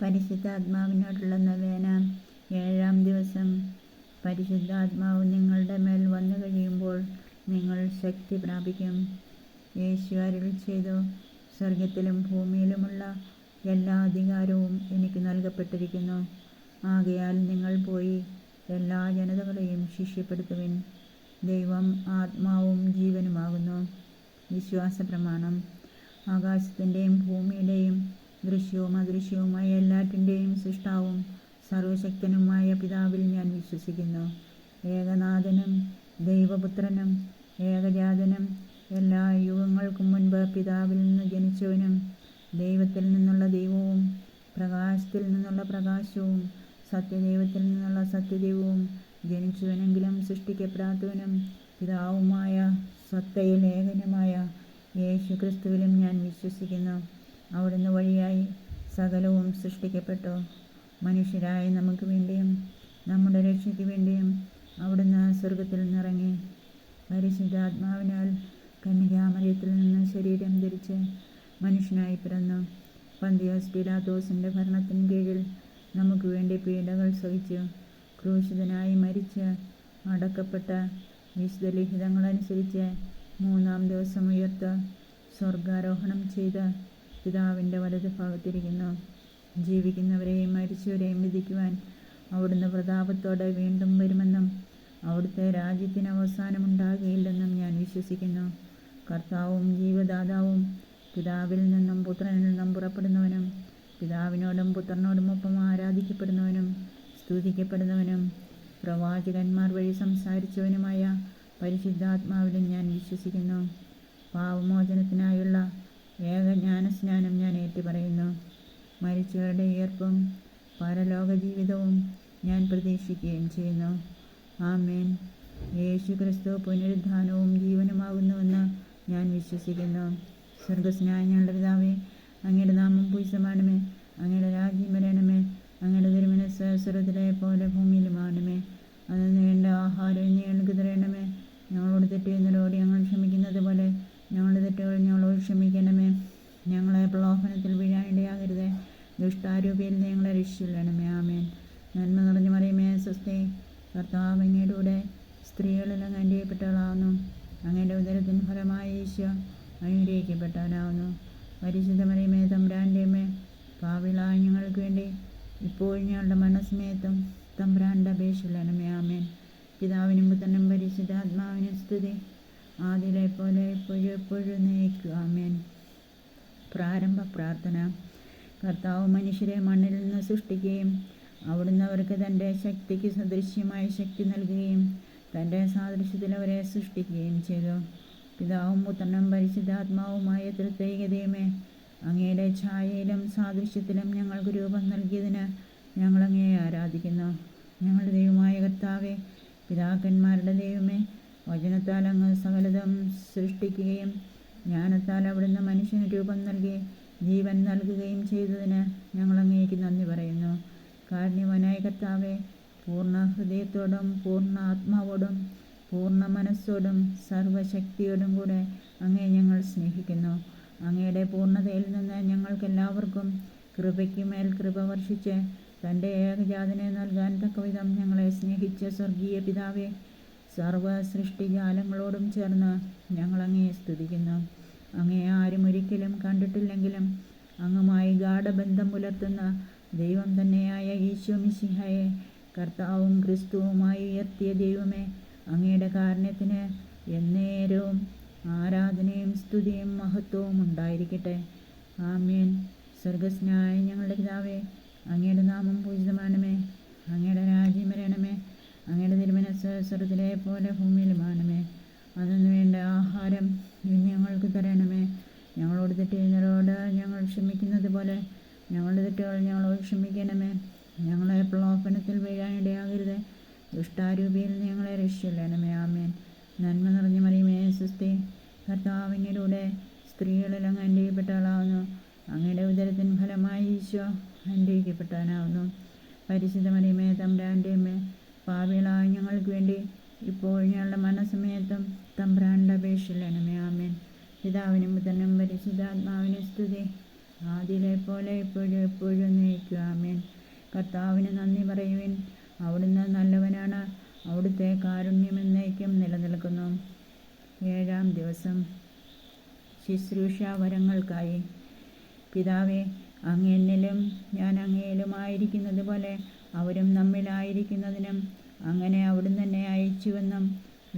പരിശുദ്ധാത്മാവിനോടുള്ള നൊവേന. 7-ാം ദിവസം. പരിശുദ്ധാത്മാവ് നിങ്ങളുടെ മേൽ വന്നു കഴിയുമ്പോൾ നിങ്ങൾ ശക്തി പ്രാപിക്കും. യേശു അരുളി ചെയ്തു, സ്വർഗത്തിലും ഭൂമിയിലുമുള്ള എല്ലാ അധികാരവും എനിക്ക് നൽകപ്പെട്ടിരിക്കുന്നു. ആകയാൽ നിങ്ങൾ പോയി എല്ലാ ജനതകളെയും ശിഷ്യപ്പെടുത്തുവിൻ. ദൈവം ആത്മാവും ജീവനുമാകുന്നു. വിശ്വാസ പ്രമാണം. ആകാശത്തിൻ്റെയും ഭൂമിയുടെയും ദൃശ്യവും അദൃശ്യവുമായ എല്ലാറ്റിൻ്റെയും സൃഷ്ടാവും സർവശക്തനുമായ പിതാവിൽ ഞാൻ വിശ്വസിക്കുന്നു. ഏകനാഥനും ദൈവപുത്രനും ഏകജാതനും എല്ലാ യുഗങ്ങൾക്കും മുൻപ് പിതാവിൽ നിന്ന് ജനിച്ചവനും ദൈവത്തിൽ നിന്നുള്ള ദൈവവും പ്രകാശത്തിൽ നിന്നുള്ള പ്രകാശവും സത്യദൈവത്തിൽ നിന്നുള്ള സത്യദൈവവും ജനിച്ചവനെങ്കിലും സൃഷ്ടിക്കപ്പെടാത്തവനും പിതാവുമായ സത്തയിൽ ഏകനുമായ യേശു ക്രിസ്തുവിലും ഞാൻ വിശ്വസിക്കുന്നു. അവിടുന്ന് വഴിയായി സകലവും സൃഷ്ടിക്കപ്പെട്ടു. മനുഷ്യരായ നമുക്ക് വേണ്ടിയും നമ്മുടെ രക്ഷയ്ക്ക് വേണ്ടിയും അവിടുന്ന് സ്വർഗത്തിൽ നിന്നിറങ്ങി പരിശുദ്ധാത്മാവിനാൽ കന്യകാമറിയത്തിൽ നിന്ന് ശരീരം ധരിച്ച് മനുഷ്യനായി പിറന്നു. പന്തിയോസ് പീലാത്തോസിൻ്റെ ഭരണത്തിന് കീഴിൽ നമുക്ക് വേണ്ടി പീഡകൾ സഹിച്ചു, ക്രൂശിതനായി മരിച്ച് അടക്കപ്പെട്ട വിശുദ്ധ ലിഖിതങ്ങളനുസരിച്ച് 3-ാം ദിവസം ഉയർത്ത് സ്വർഗാരോഹണം ചെയ്ത് പിതാവിൻ്റെ വലത് ഭാഗത്തിരിക്കുന്നു. ജീവിക്കുന്നവരെയും മരിച്ചവരെയും വിധിക്കുവാൻ അവിടുന്ന് പ്രതാപത്തോടെ വീണ്ടും വരുമെന്നും അവിടുത്തെ രാജ്യത്തിന് അവസാനമുണ്ടാകുകയില്ലെന്നും ഞാൻ വിശ്വസിക്കുന്നു. കർത്താവും ജീവദാതാവും പിതാവിൽ നിന്നും പുത്രനിൽ നിന്നും പുറപ്പെടുന്നവനും പിതാവിനോടും പുത്രനോടുമൊപ്പം ആരാധിക്കപ്പെടുന്നവനും സ്തുതിക്കപ്പെടുന്നവനും പ്രവാചകന്മാർ വഴി സംസാരിച്ചവനുമായ പരിശുദ്ധാത്മാവിലും ഞാൻ വിശ്വസിക്കുന്നു. പാപമോചനത്തിനായുള്ള ഏകജ്ഞാനസ്നാനം ഞാൻ ഏറ്റുപറയുന്നു. മരിച്ചവരുടെ ഉയർപ്പും പരലോക ജീവിതവും ഞാൻ പ്രതീക്ഷിക്കുകയും ചെയ്യുന്നു. ആമേൻ. യേശു ക്രിസ്തു പുനരുദ്ധാനവും ജീവനുമാകുന്നുവെന്ന് ഞാൻ വിശ്വസിക്കുന്നു. സ്വർഗസ്നായ ഞങ്ങളുടെ പിതാവേ, അങ്ങയുടെ നാമം പൂജിതമാണമേ. അങ്ങയുടെ രാജ്യം വരണമേ. അങ്ങയുടെ തിരുമനസ്സ് സ്വർഗ്ഗത്തിലെ പോലെ ഭൂമിയിലുമാണമേ. അന്നു വേണ്ട ആഹാരം ഇനി ഞങ്ങൾക്ക് തരണമേ. ഞങ്ങളോട് തെറ്റ് ചെയ്യുന്നവരോട് ഞങ്ങൾ ക്ഷമിക്കുന്നത് പോലെ ഞങ്ങളുടെ തെറ്റുകൾ ഞങ്ങളോട് ക്ഷമിക്കണമേ. ഞങ്ങളെ പ്രലോഭനത്തിൽ വീഴാനിടയാകരുതേ. ദുഷ്ടാരൂപിയിൽ ഞങ്ങളെ രക്ഷിക്കണമേ. ആമേൻ. നന്മ നിറഞ്ഞ മറിയമേ, സ്വസ്തി, കർത്താവ് അങ്ങയുടെ കൂടെ സ്ത്രീകളിൽ അങ്ങ് അനുഗ്രഹിക്കപ്പെട്ടവളാകുന്നു. അങ്ങയുടെ ഉദരത്തിൻ ഫലമായി ഈശോ അനുഗ്രഹിക്കപ്പെട്ടവനാകുന്നു. പരിശുദ്ധ മറിയമേ, തമ്പുരാൻ്റെ അമ്മേ, പാപികളായ ഞങ്ങൾക്ക് വേണ്ടി ഇപ്പോഴും ഞങ്ങളുടെ മരണസമയത്തും തമ്പുരാൻ്റെ അപേക്ഷിക്കണമേ. ആമേൻ. പിതാവിനും പുത്രനും പരിശുദ്ധാത്മാവിനും സ്തുതി, ആദിയിലെ പോലെ എപ്പോഴും എപ്പോഴും നയിക്കുക. ആമേൻ. പ്രാരംഭ പ്രാർത്ഥന. കർത്താവ് മനുഷ്യരെ മണ്ണിൽ നിന്ന് സൃഷ്ടിക്കുകയും അവിടുന്ന് അവർക്ക് തൻ്റെ ശക്തിക്ക് സദൃശ്യമായ ശക്തി നൽകുകയും തൻ്റെ സാദൃശ്യത്തിൽ അവരെ സൃഷ്ടിക്കുകയും ചെയ്തു. പിതാവും പുത്രനും പരിശുദ്ധാത്മാവുമായ ത്രിത്വൈക ദൈവമേ, അങ്ങയുടെ ഛായയിലും സാദൃശ്യത്തിലും ഞങ്ങൾക്ക് രൂപം നൽകിയതിന് ഞങ്ങൾ അങ്ങയെ ആരാധിക്കുന്നു. ഞങ്ങളുടെ ദൈവമായ കർത്താവേ, പിതാക്കന്മാരുടെ ദൈവമേ, വചനത്താൽ അങ്ങ് സകലതും സൃഷ്ടിക്കുകയും ജ്ഞാനത്താൽ അവിടുന്ന് മനുഷ്യന് രൂപം നൽകി ജീവൻ നൽകുകയും ചെയ്തതിന് ഞങ്ങൾ അങ്ങേക്ക് നന്ദി പറയുന്നു. കാരുണ്യവാനായ കർത്താവേ, പൂർണ്ണ ഹൃദയത്തോടും പൂർണ്ണ ആത്മാവോടും പൂർണ്ണ മനസ്സോടും സർവശക്തിയോടും കൂടെ അങ്ങയെ ഞങ്ങൾ സ്നേഹിക്കുന്നു. അങ്ങയുടെ പൂർണ്ണതയിൽ നിന്ന് ഞങ്ങൾക്കെല്ലാവർക്കും കൃപയ്ക്ക് മേൽ കൃപ വർഷിച്ച് തൻ്റെ ഏകജാതനെ നൽകാൻ തക്കവിധം ഞങ്ങളെ സ്നേഹിച്ച സ്വർഗീയ പിതാവേ, സർവ സൃഷ്ടിജാലങ്ങളോടും ചേർന്ന് ഞങ്ങൾ അങ്ങയെ സ്തുതിക്കുന്നു. അങ്ങയെ ആരും ഒരിക്കലും കണ്ടിട്ടില്ലെങ്കിലും അങ്ങുമായി ഗാഢബന്ധം പുലർത്തുന്ന ദൈവം തന്നെയായ ഈശോ മിശിഹായെ കർത്താവും ക്രിസ്തുവുമായി ഉയർത്തിയ ദൈവമേ, അങ്ങയുടെ കാരുണ്യത്തിന് എന്നേരവും ആരാധനയും സ്തുതിയും മഹത്വവും ഉണ്ടായിരിക്കട്ടെ. ആമേൻ. സ്വർഗസ്നായ ഞങ്ങളുടെ പിതാവേ, അങ്ങയുടെ നാമം പൂജിതമാണമേ. അങ്ങയുടെ രാജ്യം വരണമേ. അങ്ങയുടെ തിരുമനസ്സ് സ്വർഗ്ഗത്തിലെ പോലെ ഭൂമിയിലുമാണമേ. അന്നു വേണ്ട ആഹാരം ഇനി ഞങ്ങൾക്ക് തരണമേ. ഞങ്ങളോട് തെറ്റ് ചെയ്യുന്നവരോട് ഞങ്ങൾ ക്ഷമിക്കുന്നത് പോലെ ഞങ്ങളുടെ തെറ്റുകൾ ഞങ്ങളോട് ക്ഷമിക്കണമേ. ഞങ്ങളെ പ്രലോഭനത്തിൽ വീഴാനിടയാകരുത്. ദുഷ്ടാരൂപിയിൽ ഞങ്ങളെ രക്ഷിക്കണമേ. ആമേൻ. നന്മ നിറഞ്ഞ മറിയമേ, സ്വസ്തി, കർത്താവ് അങ്ങയുടെ കൂടെ സ്ത്രീകളിൽ അങ്ങ് അനുഗ്രഹിക്കപ്പെട്ടവളാകുന്നു. അങ്ങയുടെ ഉദരത്തിൻ ഫലമായി ഈശോ അനുഗ്രഹിക്കപ്പെട്ടവനാകുന്നു. പരിശുദ്ധ മറിയമേ, തമ്പുരാൻ്റെ അമ്മേ, പാപികളായ ഞങ്ങൾക്ക് വേണ്ടി ഇപ്പോൾ ഞങ്ങളുടെ മരണസമയത്തും തമ്പുരാൻ്റെ അപേക്ഷിക്കണമേ. ആമേൻ. പിതാവിനും പുത്രനും പരിശുദ്ധാത്മാവിനും സ്തുതി, ആദിയിലെ പോലെ ഇപ്പോഴും എപ്പോഴും നയിക്കുക. ആമേൻ. കർത്താവിന് നന്ദി പറയുവിൻ. അവിടുന്ന് നല്ലവനാണ്. അവിടുത്തെ കാരുണ്യം എന്നേക്കും നിലനിൽക്കുന്നു. 7-ാം ദിവസം ശുശ്രൂഷാവരങ്ങൾക്കായി. പിതാവേ, അങ്ങ് എന്നിലും ഞാൻ അങ്ങയിലുമായിരിക്കുന്നത് പോലെ അവരും നമ്മിലായിരിക്കുന്നതിനും അങ്ങനെ അവിടുന്ന് എന്നെ അയച്ചുവെന്നും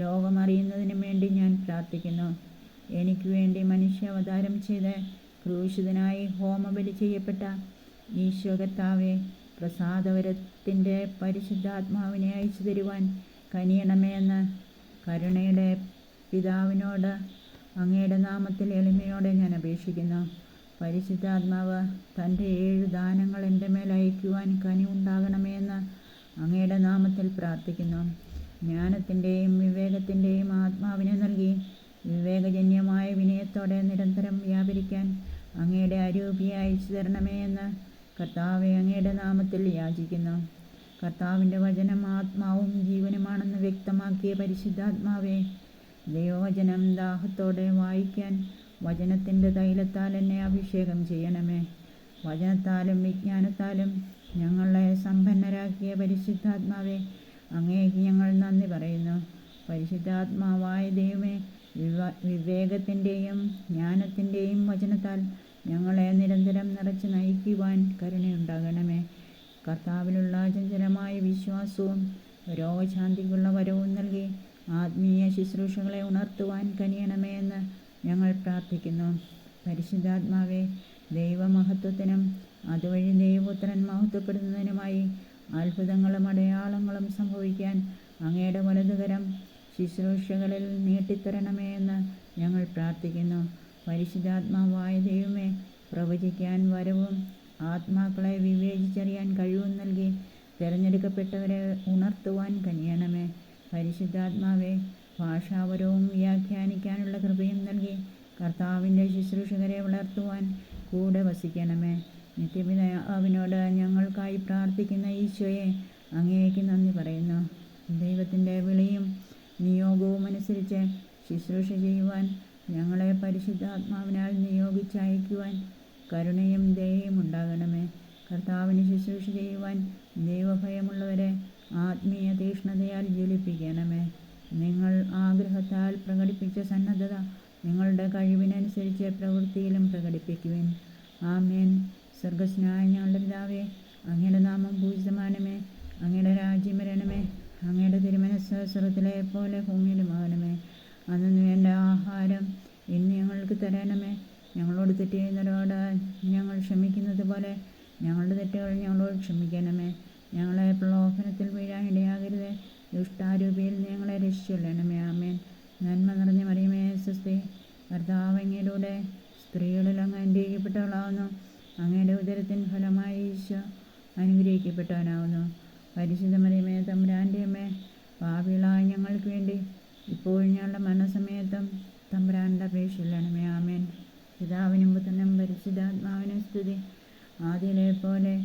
ലോകമറിയുന്നതിനും വേണ്ടി ഞാൻ പ്രാർത്ഥിക്കുന്നു. എനിക്ക് വേണ്ടി മനുഷ്യാവതാരം ചെയ്ത് ക്രൂശിതനായി ഹോമബലി ചെയ്യപ്പെട്ട ഈശോ കർത്താവേ, പ്രസാദവരത്തിൻ്റെ പരിശുദ്ധാത്മാവിനെ അയച്ചു തരുവാൻ കനിയണമേ എന്ന് കരുണയുടെ പിതാവിനോട് അങ്ങയുടെ നാമത്തിൽ എളിമയോടെ ഞാൻ അപേക്ഷിക്കുന്നു. പരിശുദ്ധാത്മാവ് തൻ്റെ 7 ദാനങ്ങൾ എൻ്റെ മേൽ അയക്കുവാൻ കനിവുണ്ടാകണമേ എന്ന് അങ്ങയുടെ നാമത്തിൽ പ്രാർത്ഥിക്കുന്നു. ജ്ഞാനത്തിൻ്റെയും വിവേകത്തിൻ്റെയും ആത്മാവിനെ നൽകി വിവേകജന്യമായ വിനയത്തോടെ നിരന്തരം വ്യാപരിക്കാൻ അങ്ങയുടെ അരൂപിയെ അയച്ചു തരണമേ എന്ന് കർത്താവെ അങ്ങയുടെ നാമത്തിൽ യാചിക്കുന്നു. കർത്താവിൻ്റെ വചനം ആത്മാവും ജീവനുമാണെന്ന് വ്യക്തമാക്കിയ പരിശുദ്ധാത്മാവെ, ദൈവവചനം ദാഹത്തോടെ വായിക്കാൻ വചനത്തിൻ്റെ തൈലത്താൽ എന്നെ അഭിഷേകം ചെയ്യണമേ. വചനത്താലും വിജ്ഞാനത്താലും ഞങ്ങളെ സമ്പന്നരാക്കിയ പരിശുദ്ധാത്മാവെ, അങ്ങേക്ക് ഞങ്ങൾ നന്ദി പറയുന്നു. പരിശുദ്ധാത്മാവായ ദൈവമേ, വിവേകത്തിൻ്റെയും ജ്ഞാനത്തിൻ്റെയും വചനത്താൽ ഞങ്ങളെ നിരന്തരം നിറച്ച് നയിക്കുവാൻ കരുണയുണ്ടാകണമേ. കർത്താവിലുള്ള ചഞ്ചലമായ വിശ്വാസവും രോഗശാന്തിക്കുള്ള വരവും നൽകി ആത്മീയ ശുശ്രൂഷകളെ ഉണർത്തുവാൻ കനിയണമേ എന്ന് ഞങ്ങൾ പ്രാർത്ഥിക്കുന്നു. പരിശുദ്ധാത്മാവെ, ദൈവമഹത്വത്തിനും അതുവഴി ദൈവപുത്രൻ മഹത്വപ്പെടുന്നതിനുമായി അത്ഭുതങ്ങളും അടയാളങ്ങളും സംഭവിക്കാൻ അങ്ങയുടെ വലതുകരം ശുശ്രൂഷകളിൽ നീട്ടിത്തരണമേ എന്ന് ഞങ്ങൾ പ്രാർത്ഥിക്കുന്നു. പരിശുദ്ധാത്മാവായ ദൈവമേ, പ്രവചിക്കാൻ വരവും ആത്മാക്കളെ വിവേചിച്ചറിയാൻ കഴിവും നൽകി തിരഞ്ഞെടുക്കപ്പെട്ടവരെ ഉണർത്തുവാൻ കനിയണമേ. പരിശുദ്ധാത്മാവെ, ഭാഷാപരവും വ്യാഖ്യാനിക്കാനുള്ള കൃപയും നൽകി കർത്താവിൻ്റെ ശുശ്രൂഷകരെ വളർത്തുവാൻ കൂടെ വസിക്കണമേ. നിത്യപിതാവിനോട് ഞങ്ങൾക്കായി പ്രാർത്ഥിക്കുന്ന ഈശോയെ, അങ്ങേക്ക് നന്ദി പറയുന്നു. ദൈവത്തിൻ്റെ വിളിയും നിയോഗവും അനുസരിച്ച് ശുശ്രൂഷ ചെയ്യുവാൻ ഞങ്ങളെ പരിശുദ്ധാത്മാവിനാൽ നിയോഗിച്ചയക്കുവാൻ കരുണയും ദയയും ഉണ്ടാകണമേ. കർത്താവിന് ശുശ്രൂഷ ചെയ്യുവാൻ ദൈവഭയമുള്ളവരെ ആത്മീയ തീക്ഷ്ണതയാൽ ജ്വലിപ്പിക്കണമേ. നിങ്ങൾ ആഗ്രഹത്താൽ പ്രകടിപ്പിച്ച സന്നദ്ധത നിങ്ങളുടെ കഴിവിനനുസരിച്ച് പ്രവൃത്തിയിലും പ്രകടിപ്പിക്കുവിൻ. ആമേൻ. സ്വർഗസ്നായ ഞങ്ങളുടെ പിതാവേ, അങ്ങയുടെ നാമം പൂജിതമാകണമേ. അങ്ങയുടെ രാജ്യം വരണമേ. അങ്ങയുടെ തിരുമനസ്സ് സ്വർഗ്ഗത്തിലെ പോലെ ഭൂമിയിലുമാകണമേ. അന്നു വേണ്ട ആഹാരം ഇന്ന് ഞങ്ങൾക്ക് തരണമേ. ഞങ്ങളോട് തെറ്റ് ചെയ്യുന്നവരോട് ഞങ്ങൾ ക്ഷമിക്കുന്നത് പോലെ ഞങ്ങളുടെ തെറ്റുകൾ ഞങ്ങളോട് ക്ഷമിക്കണമേ. ഞങ്ങളെ പ്രലോഭനത്തിൽ വീഴാൻ ഇടയാകരുത്. ദുഷ്ടാരൂപിയിൽ ഞങ്ങളെ രക്ഷിച്ചുകൊള്ളണമേ. ആമേൻ. നന്മ നിറഞ്ഞ മറിയമേ, സ്വസ്തി, കർത്താവ് അങ്ങയിലൂടെ സ്ത്രീകളിൽ അങ്ങ് അനുഗ്രഹിക്കപ്പെട്ടവളാവുന്നു. അങ്ങയുടെ ഉദരത്തിൻ ഫലമായി ഈശോ അനുഗ്രഹിക്കപ്പെട്ടവനാവുന്നു. പരിശുദ്ധ മറിയമേ, തമ്പുരാൻ്റെ അമ്മേ, പാപികളായ ഞങ്ങൾക്ക് വേണ്ടി ഇപ്പോഴും ഞങ്ങളുടെ മരണസമയത്തും തമ്പുരാൻ്റെ അപേക്ഷയില്ലണമേ. ആമേൻ. പിതാവിനും പുത്രനും പരിശുദ്ധാത്മാവിനും സ്തുതി, ആദിയിലെ പോലെ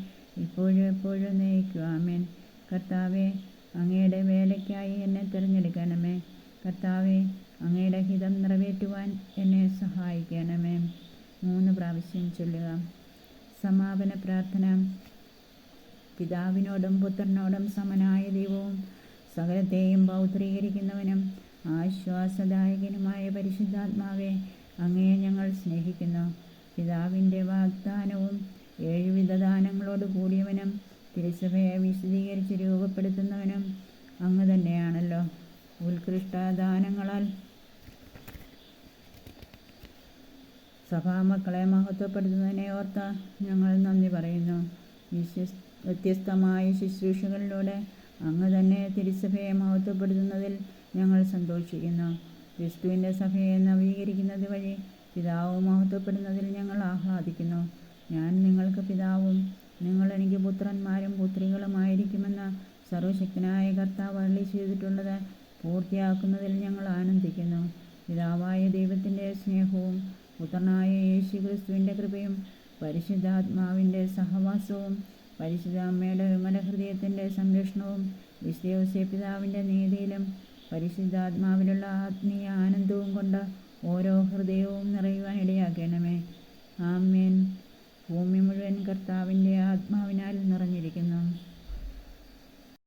ഇപ്പോഴും എപ്പോഴും നയിക്കുക. ആമേൻ. കർത്താവെ, അങ്ങയുടെ വേലയ്ക്കായി എന്നെ തിരഞ്ഞെടുക്കണമേ. കർത്താവെ, അങ്ങയുടെ ഹിതം നിറവേറ്റുവാൻ എന്നെ സഹായിക്കണമേ. 3 പ്രാവശ്യം ചൊല്ലുക. സമാപന പ്രാർത്ഥന. പിതാവിനോടും പുത്രനോടും സമനായ ദൈവവും സകലത്തെയും പൗത്രീകരിക്കുന്നവനും ആശ്വാസദായകനുമായ പരിശുദ്ധാത്മാവെ, അങ്ങയെ ഞങ്ങൾ സ്നേഹിക്കുന്നു. പിതാവിൻ്റെ വാഗ്ദാനവും 7 വിധ ദാനങ്ങളോട് കൂടിയവനും തിരുസഭയെ വിശദീകരിച്ച് രൂപപ്പെടുത്തുന്നവനും അങ്ങ് തന്നെയാണല്ലോ. ഉത്കൃഷ്ടദാനങ്ങളാൽ സഭാമക്കളെ മഹത്വപ്പെടുത്തുന്നതിനെ ഓർത്ത് ഞങ്ങൾ നന്ദി പറയുന്നു. വ്യത്യസ്തമായ ശുശ്രൂഷകളിലൂടെ അങ്ങ് തന്നെ തിരുസഭയെ മഹത്വപ്പെടുത്തുന്നതിൽ ഞങ്ങൾ സന്തോഷിക്കുന്നു. ക്രിസ്തുവിൻ്റെ സഭയെ നവീകരിക്കുന്നത് വഴി പിതാവ് മഹത്വപ്പെടുന്നതിൽ ഞങ്ങൾ ആഹ്ലാദിക്കുന്നു. ഞാൻ നിങ്ങൾക്ക് പിതാവും നിങ്ങൾ എനിക്ക് പുത്രന്മാരും പുത്രികളുമായിരിക്കുമെന്ന് സർവശക്തനായ കർത്താവ് അരുളി ചെയ്തിട്ടുള്ളത് പൂർത്തിയാക്കുന്നതിൽ ഞങ്ങൾ ആനന്ദിക്കുന്നു. പിതാവായ ദൈവത്തിൻ്റെ സ്നേഹവും പുത്രനായ യേശു ക്രിസ്തുവിൻ്റെ കൃപയും പരിശുദ്ധാത്മാവിൻ്റെ സഹവാസവും പരിശുദ്ധ അമ്മയുടെ വിമല ഹൃദയത്തിൻ്റെ സംരക്ഷണവും വിശുദ്ധ പിതാവിൻ്റെ നീതിയിലും പരിശുദ്ധാത്മാവിലുള്ള ആത്മീയ ആനന്ദവും കൊണ്ട് ഓരോ ഹൃദയവും നിറയുവാൻ ഇടയാക്കണമേ. ആമേൻ. ഭൂമി മുഴുവൻ കർത്താവിൻ്റെ ആത്മാവിനാൽ നിറഞ്ഞിരിക്കുന്നു.